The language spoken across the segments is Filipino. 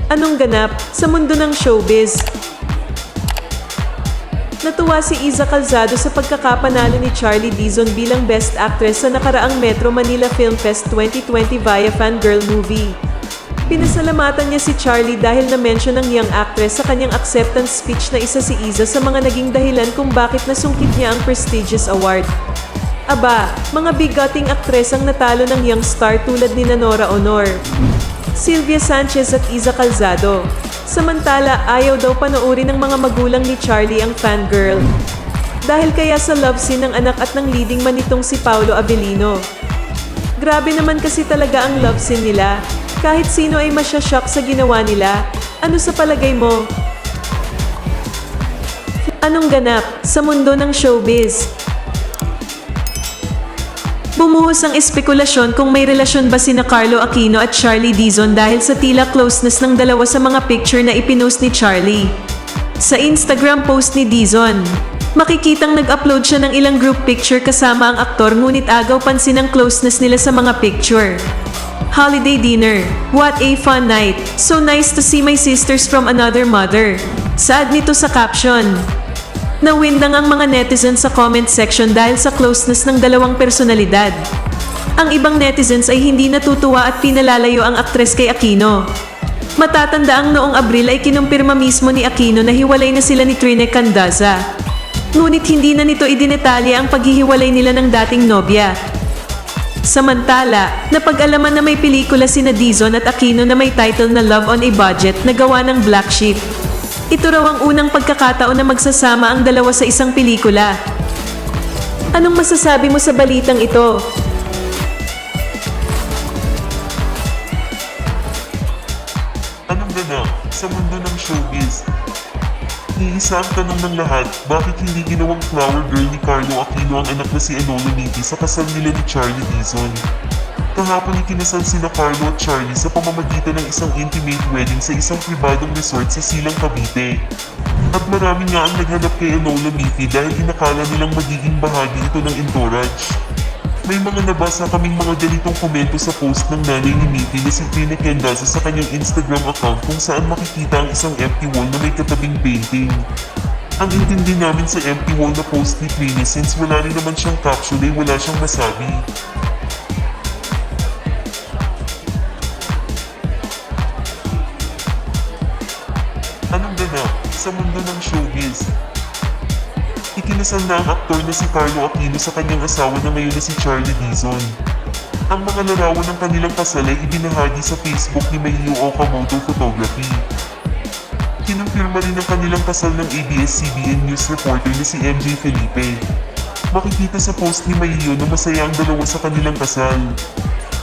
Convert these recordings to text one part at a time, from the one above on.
Anong ganap sa mundo ng showbiz? Natuwa si Iza Calzado sa pagkakapanalo ni Charlie Dizon bilang Best Actress sa nakaraang Metro Manila Film Fest 2020 via Fangirl Movie. Pinasalamatan niya si Charlie dahil na-mention ng young actress sa kanyang acceptance speech na isa si Iza sa mga naging dahilan kung bakit nasungkit niya ang prestigious award. Aba, mga bigating aktres ang natalo ng young star tulad ni Nora Honor, Sylvia Sanchez at Iza Calzado. Samantala, ayaw daw panoorin ng mga magulang ni Charlie ang Fangirl. Dahil kaya sa love scene ng anak at ng leading man nitong si Paolo Avellino. Grabe naman kasi talaga ang love scene nila. Kahit sino ay masya-shock sa ginawa nila. Ano sa palagay mo? Anong ganap sa mundo ng showbiz? Bumuhos ang espekulasyon kung may relasyon ba sina Carlo Aquino at Charlie Dizon dahil sa tila closeness ng dalawa sa mga picture na ipinost ni Charlie. Sa Instagram post ni Dizon, makikitang nag-upload siya ng ilang group picture kasama ang aktor ngunit agaw pansin ang closeness nila sa mga picture. Holiday dinner. What a fun night. So nice to see my sisters from another mother. Saad nito sa caption. Nawindang ang mga netizens sa comment section dahil sa closeness ng dalawang personalidad. Ang ibang netizens ay hindi natutuwa at pinalalayo ang aktres kay Aquino. Matatanda ang noong Abril ay kinumpirma mismo ni Aquino na hiwalay na sila ni Trine Candaza. Ngunit hindi na nito idinetalya ang paghihiwalay nila ng dating nobya. Samantala, napag-alaman na may pelikula sina Dizon at Aquino na may title na Love on a Budget na gawa ng Black Sheep. Ito raw ang unang pagkakataon na magsasama ang dalawa sa isang pelikula. Anong masasabi mo sa balitang ito? Anong ganap sa mundo ng showbiz? Iisa ang tanong ng lahat, bakit hindi ginawang flower girl ni Carlo Aquino ang anak na si Enola Nitti sa kasal nila ni Charlie Dizon? Kahapon ikinasal sina Carlo at Charlie sa pamamagitan ng isang intimate wedding sa isang pribadong resort sa Silang, Cavite. At marami nga ang naghanap kay Enola Nitti dahil inakala nilang magiging bahagi ito ng entourage. May mga nabasa kaming mga ganitong komento sa post ng nanay ni Nitti na si Trine Candaza sa kanyang Instagram account kung saan makikita ang isang empty wall na may katabing painting. Ang intindi namin sa empty wall na post ni Trine since wala rin naman siyang caption ay wala siyang masabi. Anong ganap sa mundo ng showbiz? Ikinasal na ang aktor na si Carlo Aquino sa kanyang asawa na ngayon na si Charlie Dizon. Ang mga larawan ng kanilang kasal ay ibinahagi sa Facebook ni Mayu Okamoto Photography. Kinumpirma rin ang kanilang kasal ng ABS-CBN News reporter na si MJ Felipe. Makikita sa post ni Mayu na masaya ang dalawa sa kanilang kasal.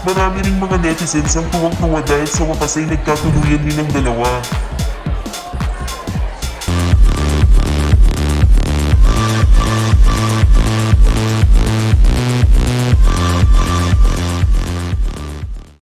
Marami ring mga netizens ang tuwang-tuwa dahil sa wakas ay nagkatuluyan din ang dalawa.